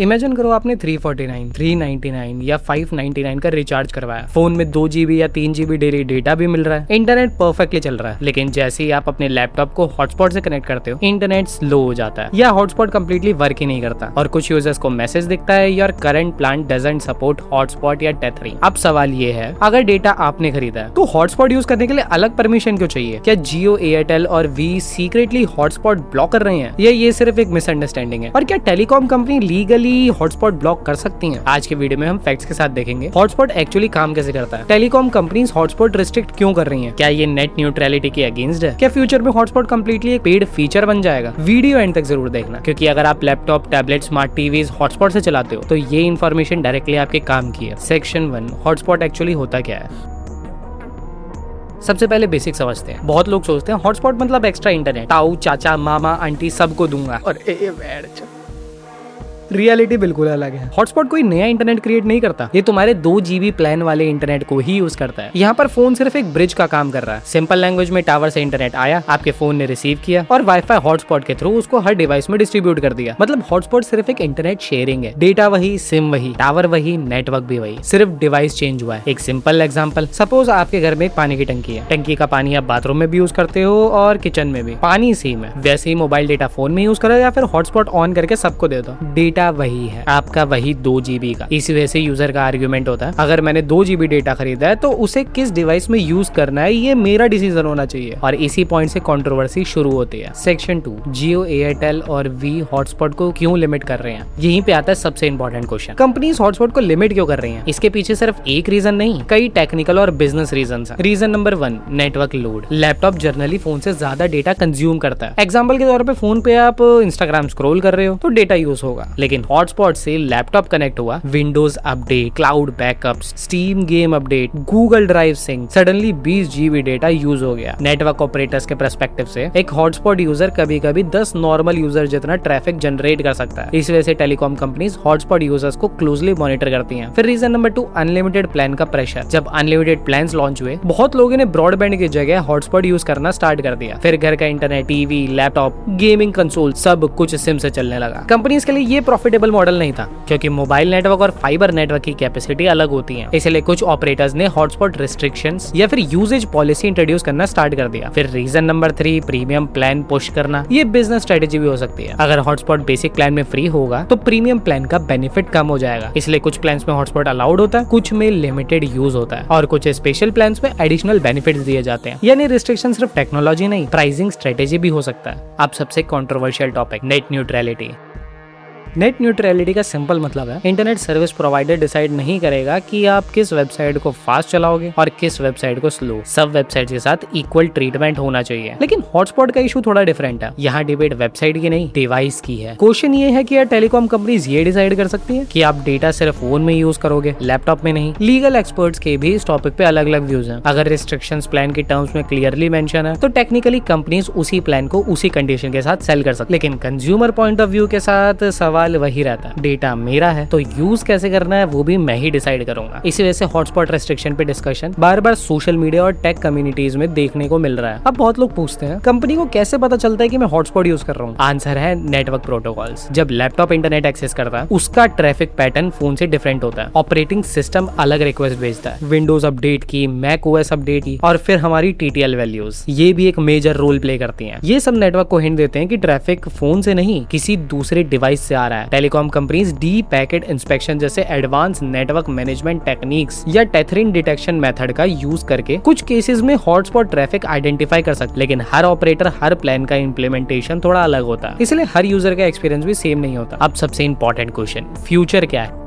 Imagine करो आपने 349, 399 या 599 का रिचार्ज करवाया। फोन में 2 GB या 3 GB डेली डेटा भी मिल रहा है, इंटरनेट परफेक्टली चल रहा है, लेकिन जैसे ही आप अपने लैपटॉप को हॉटस्पॉट से कनेक्ट करते हो, इंटरनेट स्लो हो जाता है या हॉटस्पॉट कंप्लीटली वर्क ही नहीं करता और कुछ यूजर्स को मैसेज दिखता है your current plan doesn't support hotspot या टेथरिंग। अब सवाल ये है, अगर डेटा आपने खरीदा है तो हॉटस्पॉट यूज करने के लिए अलग परमिशन क्यों चाहिए? क्या जियो, एयरटेल और वी सीक्रेटली हॉटस्पॉट ब्लॉक कर रहे हैं या ये सिर्फ एक मिसअंडरस्टैंडिंग है? और क्या telecom company legally hotspot block कर सकती हैं? आज के वीडियो में हम फैक्ट्स के साथ देखेंगे हॉटस्पॉट एक्चुअली काम कैसे करता है, टेलीकॉम कंपनीज हॉटस्पॉट रिस्ट्रिक्ट क्यों कर रही हैं, क्या ये नेट न्यूट्रलिटी के अगेंस्ट है, क्या फ्यूचर में हॉटस्पॉट कंप्लीटली एक पेड फीचर बन जाएगा? वीडियो एंड तक जरूर देखना, क्योंकि अगर आप laptop, tablet, smart TVs hotspot से चलाते हो तो ये इन्फॉर्मेशन डायरेक्टली आपके काम की है। सेक्शन 1, हॉटस्पॉट एक्चुअली होता क्या है। सबसे पहले बेसिक समझते हैं। बहुत लोग सोचते हैं हॉटस्पॉट मतलब एक्स्ट्रा इंटरनेट, ताऊ, चाचा, मामा, आंटी सबको दूंगा, और रियलिटी बिल्कुल अलग है। हॉटस्पॉट कोई नया इंटरनेट क्रिएट नहीं करता, ये तुम्हारे 2 GB प्लान वाले इंटरनेट को ही यूज करता है। यहाँ पर फोन सिर्फ एक ब्रिज का काम कर रहा है। सिंपल लैंग्वेज में टावर से इंटरनेट आया, आपके फोन ने रिसीव किया और वाईफाई हॉटस्पॉट के थ्रू उसको हर डिवाइस में डिस्ट्रीब्यूट कर दिया। मतलब हॉटस्पॉट सिर्फ एक इंटरनेट शेयरिंग है। डेटा वही, सिम वही, टावर वही, नेटवर्क भी वही, सिर्फ डिवाइस चेंज हुआ है। एक सिंपल एग्जाम्पल, सपोज आपके घर में एक पानी की टंकी है। टंकी का पानी आप बाथरूम में भी यूज करते हो और किचन में भी, पानी सेम है। वैसे ही मोबाइल डेटा फोन में यूज करो या फिर हॉटस्पॉट ऑन करके सबको दे दो, डेटा वही है, आपका वही 2 GB का। इसी वजह से यूजर का आर्ग्यूमेंट होता है, अगर मैंने 2 GB डेटा खरीदा है तो उसे किस डिवाइस में यूज करना है ये मेरा डिसीजन होना चाहिए। और इसी पॉइंट से कंट्रोवर्सी शुरू होती है। सेक्शन 2, जियो, एयरटेल और वी हॉटस्पॉट को क्यों लिमिट कर रहे हैं? यहीं पे आता है सबसे इंपॉर्टेंट क्वेश्चन, कंपनीज हॉटस्पॉट को लिमिट क्यों कर रही हैं? इसके पीछे सिर्फ एक रीजन नहीं, कई टेक्निकल और बिजनेस रीजन है। Reason number 1, network load. Laptop generally phone से ज्यादा डेटा कंज्यूम करता है। एग्जाम्पल के तौर पर फोन पे आप इंस्टाग्राम स्क्रॉल कर रहे हो तो डेटा यूज होगा, लेकिन हॉटस्पॉट से लैपटॉप कनेक्ट हुआ, Windows update, cloud backups, Steam game update, Google Drive sync, suddenly 20 GB data use हो गया। नेटवर्क ऑपरेटर्स के पर्सपेक्टिव से एक हॉटस्पॉट यूजर कभी कभी 10 नॉर्मल यूजर जितना ट्रैफिक जनरेट कर सकता है। इस वजह से टेलीकॉम कंपनीज हॉटस्पॉट यूजर्स को क्लोजली मॉनिटर करती हैं। फिर रीजन नंबर 2, अनलिमिटेड प्लान का प्रेशर। जब अनलिमिटेड प्लान्स लॉन्च हुए, बहुत लोगों ने ब्रॉडबैंड की जगह हॉटस्पॉट यूज करना स्टार्ट कर दिया। फिर घर का internet, TV, laptop, gaming console सब कुछ सिम से चलने लगा। कंपनीज के लिए ये प्रॉफिटेबल मॉडल नहीं था, क्योंकि मोबाइल नेटवर्क और फाइबर नेटवर्क की कैपेसिटी अलग होती है। इसलिए कुछ ऑपरेटर्स ने हॉटस्पॉट रिस्ट्रिक्शंस या फिर यूजेज पॉलिसी इंट्रोड्यूस करना स्टार्ट कर दिया। फिर reason number 3, premium plan push करना। ये बिजनेस स्ट्रेटेजी भी हो सकती है। अगर हॉटस्पॉट बेसिक प्लान में फ्री होगा तो प्रीमियम प्लान का बेनिफिट कम हो जाएगा। इसलिए कुछ प्लान्स में हॉटस्पॉट अलाउड होता है, कुछ में लिमिटेड यूज होता है और कुछ स्पेशल प्लान्स में एडिशनल बेनिफिट्स दिए जाते हैं। यानी रिस्ट्रिक्शन सिर्फ टेक्नोलॉजी नहीं, प्राइसिंग स्ट्रेटेजी भी हो सकता है। अब सबसे controversial topic, net neutrality. Net neutrality का सिंपल मतलब है, इंटरनेट सर्विस प्रोवाइडर डिसाइड नहीं करेगा कि आप किस वेबसाइट को फास्ट चलाओगे और किस वेबसाइट को स्लो। सब वेबसाइट के साथ इक्वल ट्रीटमेंट होना चाहिए। लेकिन हॉटस्पॉट का इशू थोड़ा डिफरेंट है। यहाँ डिबेट वेबसाइट की नहीं, डिवाइस की है। क्वेश्चन ये है कि यार टेलीकॉम कंपनीज ये डिसाइड कर सकती है कि आप डेटा सिर्फ फोन में यूज करोगे, लैपटॉप में नहीं। लीगल एक्सपर्ट्स के भी इस टॉपिक पे अलग अलग व्यूज हैं। अगर रिस्ट्रिक्शंस प्लान के टर्म्स में क्लियरली मेंशन है तो टेक्निकली कंपनीज उसी प्लान को उसी कंडीशन के साथ सेल कर सकती है। लेकिन कंज्यूमर पॉइंट ऑफ व्यू के साथ सवाल वही रहता है, डेटा मेरा है तो यूज कैसे करना है वो भी मैं ही डिसाइड करूंगा। इसी वजह से हॉटस्पॉट रेस्ट्रिक्शन पे डिस्कशन बार बार सोशल मीडिया और टेक कम्युनिटीज में देखने को मिल रहा है। अब बहुत लोग पूछते हैं कंपनी को कैसे पता चलता है कि मैं हॉटस्पॉट यूज कर रहा हूँ? आंसर है नेटवर्क प्रोटोकॉल्स। जब लैपटॉप इंटरनेट एक्सेस करता है उसका ट्रैफिक पैटर्न फोन से डिफरेंट होता है। ऑपरेटिंग सिस्टम अलग रिक्वेस्ट भेजता है, विंडोज अपडेट की, मैक ओएस अपडेट की और फिर हमारी TTL वैल्यूज, ये भी एक मेजर रोल प्ले करती है। ये सब नेटवर्क को हिंट देते हैं कि ट्रैफिक फोन से नहीं किसी दूसरे डिवाइस से आ रहा है। Telecom companies D packet inspection जैसे एडवांस नेटवर्क मैनेजमेंट टेक्निक्स या टेथरिंग डिटेक्शन मेथड का यूज करके कुछ केसेस में हॉटस्पॉट ट्रैफिक आइडेंटिफाई कर सकते, लेकिन हर ऑपरेटर हर प्लान का इम्प्लीमेंटेशन थोड़ा अलग होता है, इसलिए हर यूजर का एक्सपीरियंस भी सेम नहीं होता। अब सबसे इंपॉर्टेंट क्वेश्चन, फ्यूचर क्या है?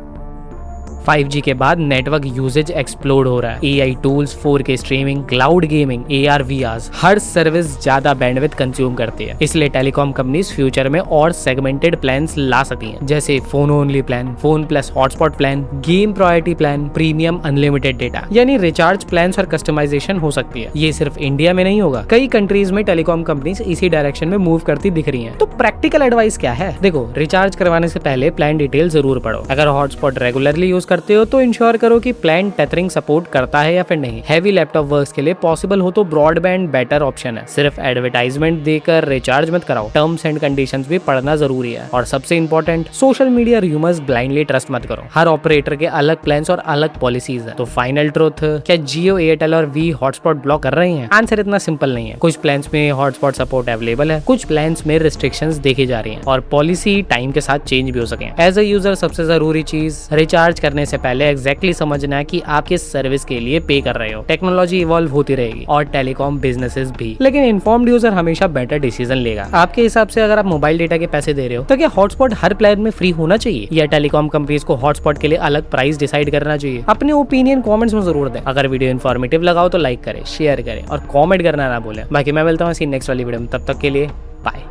5G के बाद नेटवर्क यूजेज एक्सप्लोड हो रहा है। AI tools, 4K streaming, cloud gaming, AR VRs, हर सर्विस ज्यादा बैंडविड्थ कंज्यूम करती है। इसलिए टेलीकॉम कंपनीज फ्यूचर में और सेगमेंटेड प्लान्स ला सकती हैं, जैसे phone only plan, phone plus hotspot plan, game priority plan, premium unlimited data, यानी रिचार्ज प्लान्स और कस्टमाइजेशन हो सकती है। ये सिर्फ इंडिया में नहीं होगा, कई कंट्रीज में टेलीकॉम कंपनीज इसी डायरेक्शन में मूव करती दिख रही हैं। तो प्रैक्टिकल एडवाइस क्या है? देखो, रिचार्ज करवाने से पहले प्लान डिटेल जरूर पढ़ो। अगर हॉटस्पॉट रेगुलरली यूज करते हो तो इंश्योर करो कि प्लान टेथरिंग सपोर्ट करता है या फिर नहीं। हैवी लैपटॉप वर्क्स के लिए पॉसिबल हो तो ब्रॉडबैंड बेटर ऑप्शन है। सिर्फ एडवर्टाइजमेंट देकर रिचार्ज मत कराओ, टर्म्स एंड कंडीशंस भी पढ़ना जरूरी है। और सबसे important, social media rumours blindly trust मत करो। हर ऑपरेटर के अलग प्लान्स और अलग पॉलिसीज है। तो फाइनल ट्रुथ, क्या जियो, एयरटेल और वी हॉटस्पॉट ब्लॉक कर रहे हैं? आंसर इतना सिंपल नहीं है। कुछ प्लान्स में हॉटस्पॉट सपोर्ट अवेलेबल है, कुछ प्लान्स में रिस्ट्रिक्शंस देखी जा रही हैं और पॉलिसी टाइम के साथ चेंज भी हो सके। एज अ यूजर सबसे जरूरी चीज रिचार्ज करने से पहले एग्जैक्टली समझना है कि आप किस सर्विस के लिए पे कर रहे हो। टेक्नोलॉजी इवॉल्व होती रहेगी और टेलीकॉम बिजनेसेस भी, लेकिन इन्फॉर्म्ड यूजर हमेशा बेटर डिसीजन लेगा। आपके हिसाब से अगर आप मोबाइल डेटा के पैसे दे रहे हो तो क्या हॉटस्पॉट हर प्लान में फ्री होना चाहिए या टेलीकॉम कंपनीज को हॉटस्पॉट के लिए अलग प्राइस डिसाइड करना चाहिए? अपने ओपिनियन कमेंट्स में जरूर दें। अगर वीडियो इन्फॉर्मेटिव लगाओ तो लाइक करें, शेयर करें और कमेंट करना ना भूलें। बाकी मैं मिलता हूँ इसी नेक्स्ट वाली वीडियो में, तब तक के लिए बाय।